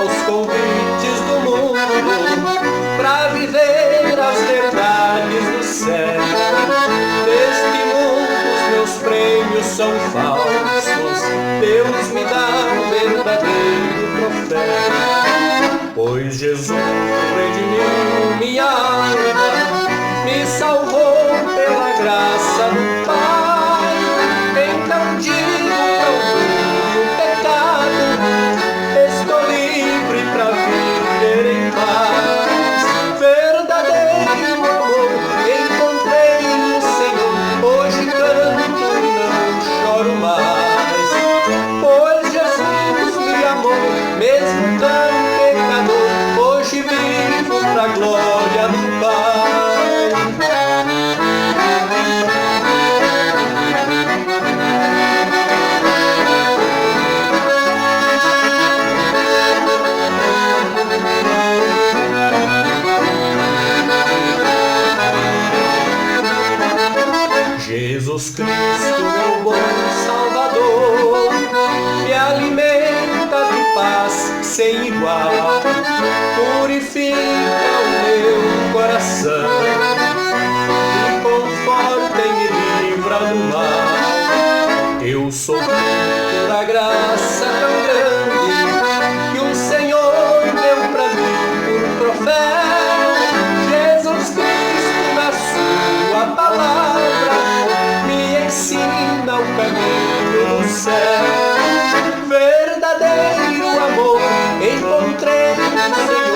aos convites do mundo, pra viver as verdades do céu. Neste mundo os meus prêmios são falsos, Deus me dá um verdadeiro troféu. Pois Jesus redimiu minha alma, me salvou pela graça do Pai. Então digo ao mundo e o pecado, estou livre pra viver em paz. Verdadeiro amor encontrei no Senhor, hoje canto e não choro mais. Pois Jesus me amou, mesmo tão pecador, hoje vivo pra glória do Pai. Jesus Cristo, meu bom Salvador, me alimenta de paz sem igual, purifica o meu coração, me conforta e me livra do mal. Eu sou fruto da graça tão grande que o Senhor deu pra mim por troféu. Jesus Cristo, na sua palavra, me ensina o caminho do céu. Verdadeiro amor encontrei no Senhor,